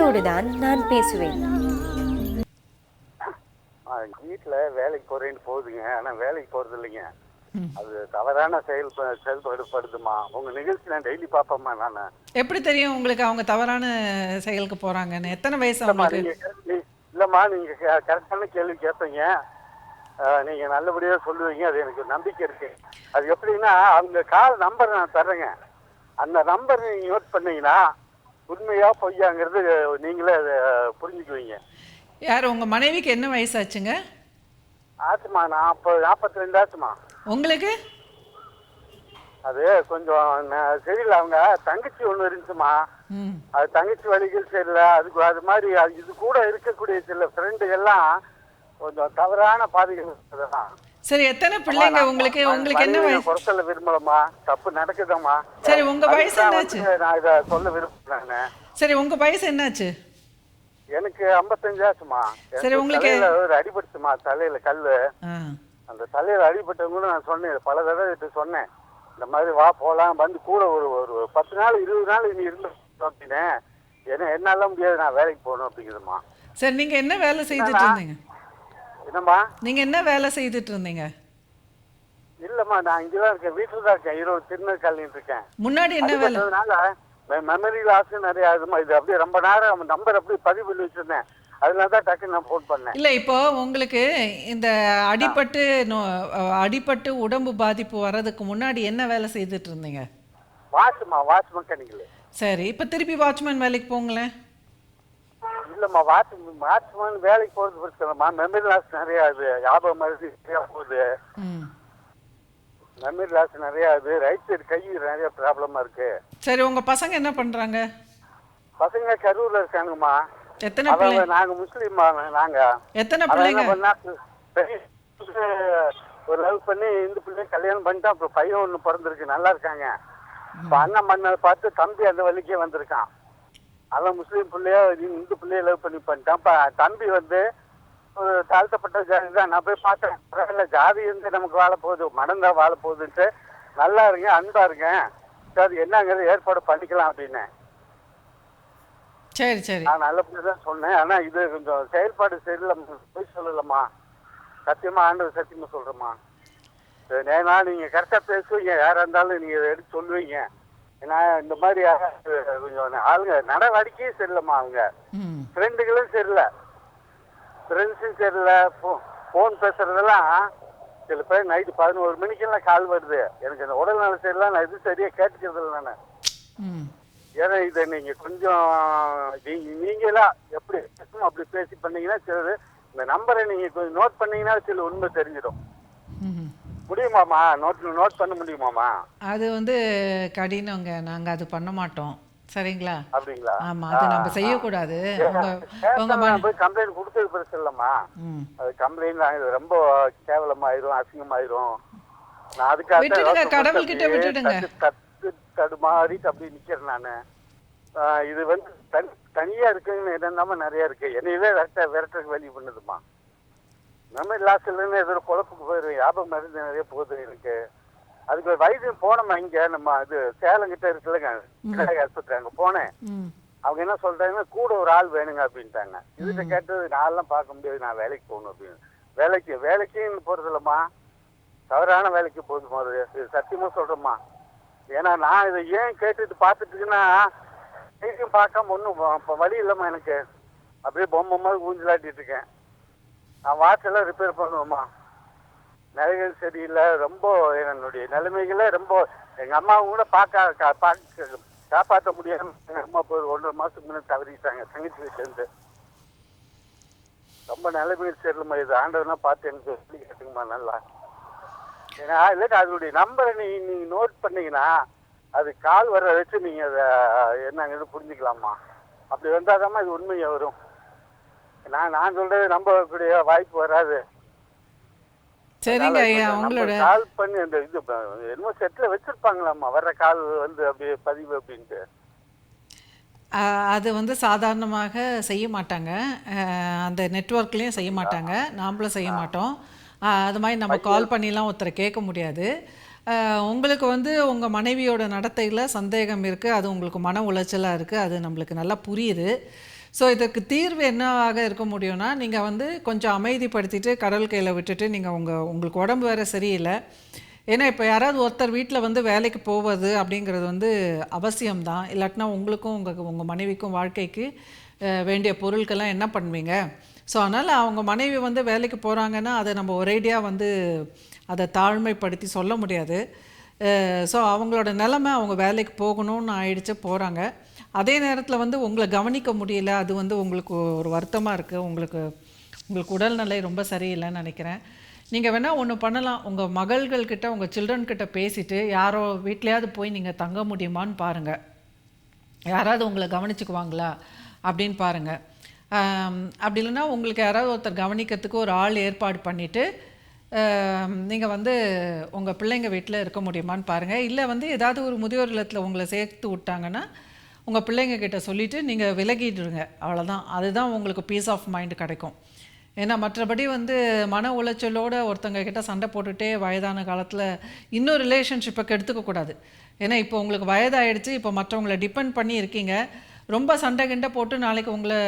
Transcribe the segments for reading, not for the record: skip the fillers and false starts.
நம்பிக்கையோடுதான் நான் பேசுவேன். வீட்டில் வேலைக்கு போறேன்னு போகுதுங்க, ஆனால் வேலைக்கு போறது இல்லைங்க. அது தவறான செயல்படுதுமா. உங்க நிகழ்ச்சி நான் டெய்லி பார்ப்பேம்மா. நான் எப்படி தெரியும் உங்களுக்கு அவங்க தவறான செயலுக்கு போறாங்கன்னு? எத்தனை வயசு இல்லைம்மா, அவங்களுக்கு? இல்லைம்மா, நீங்க கரெக்டான கேள்வி கேட்பீங்க. நீங்க நல்லபடியா சொல்லுவீங்க, அது எனக்கு நம்பிக்கை இருக்கு. அது எப்படின்னா, அவங்க கால் நம்பர் நான் தர்றேங்க. அந்த நம்பர் நீங்க நோட் பண்ணீங்கன்னா உண்மையா பொய்யாங்கிறது நீங்களே அதை புரிஞ்சுக்குவீங்க. யார் உங்க மனைவிக்கு என்ன வயசாச்சுங்க? ஆச்சுமா, 42 ஆச்சுமா. உங்களுக்கு? அது கொஞ்சம் சரியில்லை. அவங்க தங்கச்சி ஒண்ணு இருந்துச்சுமா. ம். அது தங்கச்சி வழிகள் சரியில்லை. அதுக்கு அது மாதிரி இது கூட இருக்கக்கூடிய சில ஃப்ரெண்டுகள்லாம் கொஞ்சம் தவறான பாதைகள் தான். சரி, எத்தனை பிள்ளைங்க உங்களுக்கு? உங்களுக்கு என்ன வயசு? குறைச்சல விரும்பலமா, தப்பு நடக்குதம்மா. சரி, உங்க வயசு என்னாச்சு? நான் இதை சொல்ல விரும்புறேன். சரி, உங்க வயசு என்னாச்சு? எனக்கு 55 ஆச்சுமா. சரி, உங்களுக்கு ஒரு அடிபட்டுச்சுமா, தலையில கல்லு. அந்த தலையில அடிபட்டவங்க நான் சொன்னேன், பல தடவை சொன்னேன். இந்த மாதிரி வா போலாம், வந்து கூட ஒரு ஒரு 10 நாள் 20 நாள் நீ இருந்து அப்படின்னேன். ஏன்னா என்னால முடியாது, நான் வேலைக்கு போகணும் அப்படிங்குதுமா. சரி, நீங்க என்ன வேலை செய்துட்டு இருந்தீங்க? என்னம்மா? நீங்க என்ன வேலை செய்துட்டு இருந்தீங்க? இல்லம்மா, நான் இங்கதான் இருக்கேன், வீட்டுல தான் இருக்கேன். ஈரோடு திருநெல்வேலின்னு இருக்கேன். முன்னாடி என்ன வேலை? மெமரி லாஸ் நிறைய ஆகுதுமா. இது அப்படியே ரொம்ப நேரம் நம்பர் அப்படியே பதிவு பண்ணி வச்சிருந்தேன். அதனால தான் டக்குன்னு நான் ஃபோன் பண்ணேன். இல்லை, இப்போ உங்களுக்கு இந்த அடிபட்டு உடம்பு பாதிப்பு வர்றதுக்கு முன்னாடி என்ன வேலை செய்துட்டு இருந்தீங்க? Watch mechanical. சரி, இப்போ திருப்பி வாட்ச்மேன் வேலைக்கு போங்களேன். இல்லம்மா, வாட்ச்மேன் வேலைக்கு போகிறது பிரச்சனைமா. மெமரி லாஸ் நிறைய ஆகுது, ஞாபகம் மருந்து நிறையா போகுது. மெமரி லாஸ் நிறைய ஆகுது, ரைட் சைடு கை நிறைய ப்ராப்ளமா இருக்கு. சரி, உங்க பசங்க என்ன பண்றாங்க? பசங்க கரூர்ல இருக்காங்கம்மா. எத்தனை பிள்ளைங்க? நாங்க முஸ்லீம்மா. நாங்க எத்தனை பிள்ளைங்க? ஒரு லவ் பண்ணி இந்த பிள்ளை கல்யாணம் பண்ணிட்டா. அப்புறம் பையன் ஒண்ணு பிறந்திருக்கு, நல்லா இருக்காங்க. இப்ப அண்ணன் மண்ணை பார்த்து தம்பி அந்த வழிக்கே வந்திருக்கான். அவன் முஸ்லீம் பிள்ளைய இந்து பிள்ளைய லவ் பண்ணி பண்ணிட்டான். இப்ப தம்பி வந்து ஒரு தாழ்த்தப்பட்ட ஜாதி தான். நான் போய் பார்த்தேன், பரவாயில்ல, ஜாதி இருந்து நமக்கு வாழ போகுது, மனம் தான் வாழ போகுதுன்ட்டு. நல்லா இருங்க, அன்பா இருங்க, சரி என்னங்கிறது ஏற்பாடு பண்ணிக்கலாம் அப்படின்னு. சரி சரி, நான் நல்லபடியா தான் சொன்னேன். ஆனா இது கொஞ்சம் செயல்பாடு சரியில்லை, போய் சொல்லலம்மா. சத்தியமா, ஆண்டவர் சத்தியமா சொல்றேம்மா. ஏன்னா நீங்க கரெக்டா பேசுவீங்க, யாரா இருந்தாலும் நீங்க எடுத்து சொல்லுவீங்க. ஏன்னா இந்த மாதிரி கொஞ்சம் ஆளுங்க நடவடிக்கையும் சரியில்லைம்மா. அவங்க ஃப்ரெண்டுகளும் சரியில்லை, ஃப்ரெண்ட்ஸும் சரியில்லை. ஃபோன் பேசுறதெல்லாம் சில பேர் நைட்டு 11 மணிக்கெல்லாம் கால் வருது. எனக்கு அந்த உடல் நல சரியில்லை, நான் இது சரியா கேட்டுக்கிறது இல்லை நான். ஏன்னா இதை நீங்க கொஞ்சம் நீங்களா எப்படி அப்படி பேசி பண்ணீங்கன்னா சிலது இந்த நம்பரை நீங்க கொஞ்சம் நோட் பண்ணீங்கன்னா சில உண்மை தெரிஞ்சிடும். முடியுமாமா? நோட் பண்ண முடியுமாமா? அது வந்து கடினங்க, நாங்க அது பண்ண மாட்டோம். சரிங்களா? அப்படிங்களா? ஆமா, அது நம்ம செய்யக்கூடாது. போய் கம்ப்ளைண்ட் கொடுத்தது பிரச்சனை இல்லம்மா. அது கம்ப்ளைண்ட் ரொம்ப கேவலமாயிரும், அசிங்கமாயிரும். நான் அதுக்காக கடவுள் கிட்ட விட்டுடுங்க. தடுமாறிட்டு அப்படி நிக்கிறேன் நானு. இது வந்து தனியா இருக்குன்னு என்னென்னாம நிறைய இருக்கு. என்னையவே விரட்டுறதுக்கு வழி பண்ணுதுமா. மெமரி லாஸ் இல்லைன்னு ஏதோ குழப்புக்கு போயிடும், ஞாபகம் மருந்து நிறைய போகுது எனக்கு. அதுக்கு வைத்தியம் போனோம்மா. இங்க நம்ம இது சேலங்கிட்ட இருக்குல்லங்க ஆஸ்பத்திரி, அங்க போனேன். அவங்க என்ன சொல்றாங்கன்னா கூட ஒரு ஆள் வேணுங்க அப்படின்ட்டாங்க. இதுகிட்ட கேட்டது, நான்லாம் பார்க்க முடியாது, நான் வேலைக்கு போகணும் அப்படின்னு. வேலைக்குன்னு போறது இல்லம்மா, தவறான வேலைக்கு போகுதுமா. அது சத்தியமா சொல்றேம்மா. ஏன்னா நான் இதை ஏன் கேட்டுட்டு பார்த்துட்டு இருக்கேன்னா, நீங்களும் பார்க்காம ஒன்றும் வழி இல்லைம்மா எனக்கு. அப்படியே பொம்மை மாதிரி ஊஞ்சலாட்டிட்டு இருக்கேன். நான் வாட்ச் எல்லாம் ரிப்பேர் பண்ணுவேம்மா. நிலைகள் சரியில்லை, ரொம்ப என்னுடைய நிலைமைகளே ரொம்ப. எங்க அம்மாவும் கூட காப்பாற்ற முடியாம எங்க அம்மா போய் 1.5 மாசத்துக்கு முன்னாடி தவறிட்டாங்க, தங்கச்சி சேர்ந்து. ரொம்ப நிலைமைகள் சரியில்லைம்மா. இது ஆண்டவனா பார்த்து எனக்கு சொல்லி கேட்டுங்கம்மா நல்லா. ஏன்னா இல்லைங்க, அதனுடைய நம்பரை நீங்க நோட் பண்ணீங்கன்னா அது கால் வர வச்சு நீங்க அதை என்னங்கிறது புரிஞ்சுக்கலாமா. அப்படி வந்தாதாம்மா இது உண்மையா வரும். நான் சொல்றது நம்பக்கூடிய வாய்ப்பு வராது. சரிங்க ஐயா, உங்களோட கால் பண்ணி அந்த இது என்னமோ செட்ல வச்சிருப்பாங்களாம்மா, வர்ற கால் வந்து அப்படியே பதிவு அப்படின்ட்டு. அது வந்து சாதாரணமாக செய்ய மாட்டாங்க, அந்த நெட்வொர்க்லேயும் செய்ய மாட்டாங்க, நாமளும் செய்ய மாட்டோம். அது மாதிரி நம்ம கால் பண்ணிலாம் ஒருத்தரை கேட்க முடியாது. உங்களுக்கு வந்து உங்கள் மனைவியோட நடத்தையில் சந்தேகம் இருக்குது, அது உங்களுக்கு மன உளைச்சலாக இருக்குது, அது நம்மளுக்கு நல்லா புரியுது. ஸோ இதற்கு தீர்வு என்னவாக இருக்க முடியும்னா, நீங்கள் வந்து கொஞ்சம் அமைதிப்படுத்திட்டு கடல் கையில் விட்டுட்டு, நீங்கள் உங்களுக்கு உடம்பு வேறு சரியில்லை. ஏன்னா இப்போ யாராவது ஒருத்தர் வீட்டில் வந்து வேலைக்கு போவது அப்படிங்கிறது வந்து அவசியம்தான். இல்லாட்டினா உங்களுக்கும் உங்கள் மனைவிக்கும் வாழ்க்கைக்கு வேண்டிய பொருட்கள்லாம் என்ன பண்ணுவீங்க? ஸோ அதனால் அவங்க மனைவி வந்து வேலைக்கு போகிறாங்கன்னா அதை நம்ம ஒரேடியாக வந்து அதை தாழ்மைப்படுத்தி சொல்ல முடியாது. ஸோ அவங்களோட நிலைமை அவங்க வேலைக்கு போகணும்னு ஆயிடுச்சு, போகிறாங்க. அதே நேரத்தில் வந்து உங்களை கவனிக்க முடியல, அது வந்து உங்களுக்கு ஒரு வருத்தமாக இருக்குது. உங்களுக்கு உடல்நிலை ரொம்ப சரியில்லைன்னு நினைக்கிறேன். நீங்கள் வேணால் ஒன்று பண்ணலாம், உங்கள் மகள்கள்கிட்ட உங்கள் சில்ட்ரன்கிட்ட பேசிவிட்டு யாரோ வீட்லையாவது போய் நீங்கள் தங்க முடியுமான்னு பாருங்கள். யாராவது உங்களை கவனிச்சுக்குவாங்களா அப்படின்னு பாருங்கள். அப்படி இல்லைன்னா உங்களுக்கு யாராவது ஒருத்தர் கவனிக்கிறதுக்கு ஒரு ஆள் ஏற்பாடு பண்ணிவிட்டு நீங்கள் வந்து உங்கள் பிள்ளைங்க வீட்டில் இருக்க முடியுமான்னு பாருங்கள். இல்லை வந்து ஏதாவது ஒரு முதியோர் இல்லத்தில் உங்களை சேர்த்து விட்டாங்கன்னா உங்கள் பிள்ளைங்க கிட்ட சொல்லிவிட்டு நீங்கள் விலகிடுங்க, அவ்வளோதான். அதுதான் உங்களுக்கு பீஸ் ஆஃப் மைண்டு கிடைக்கும். ஏன்னா மற்றபடி வந்து மன உளைச்சலோடு ஒருத்தங்க கிட்ட சண்டை போட்டுகிட்டே வயதான காலத்தில் இன்னும் ரிலேஷன்ஷிப்பை கெடுத்துக்கக்கூடாது. ஏன்னா இப்போ உங்களுக்கு வயதாகிடுச்சு, இப்போ மற்றவங்களை டிபெண்ட் பண்ணி இருக்கீங்க. ரொம்ப சண்டை கிண்டை போட்டு நாளைக்கு உங்களை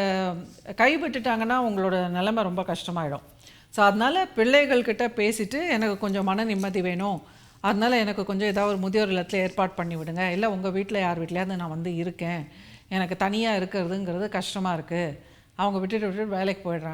கைவிட்டுட்டாங்கன்னா உங்களோட நிலைமை ரொம்ப கஷ்டமாயிடும். ஸோ அதனால் பிள்ளைகள்கிட்ட பேசிவிட்டு எனக்கு கொஞ்சம் மன நிம்மதி வேணும், அதனால் எனக்கு கொஞ்சம் ஏதாவது ஒரு முதியோர் இல்லத்தில் ஏற்பாடு பண்ணி விடுங்க, இல்லை உங்கள் வீட்டில் யார் வீட்லையாவது நான் வந்து இருக்கேன், எனக்கு தனியாக இருக்கிறதுங்கிறது கஷ்டமாக இருக்குது, அவங்க விட்டுட்டு வேலைக்கு போயிடுறாங்க.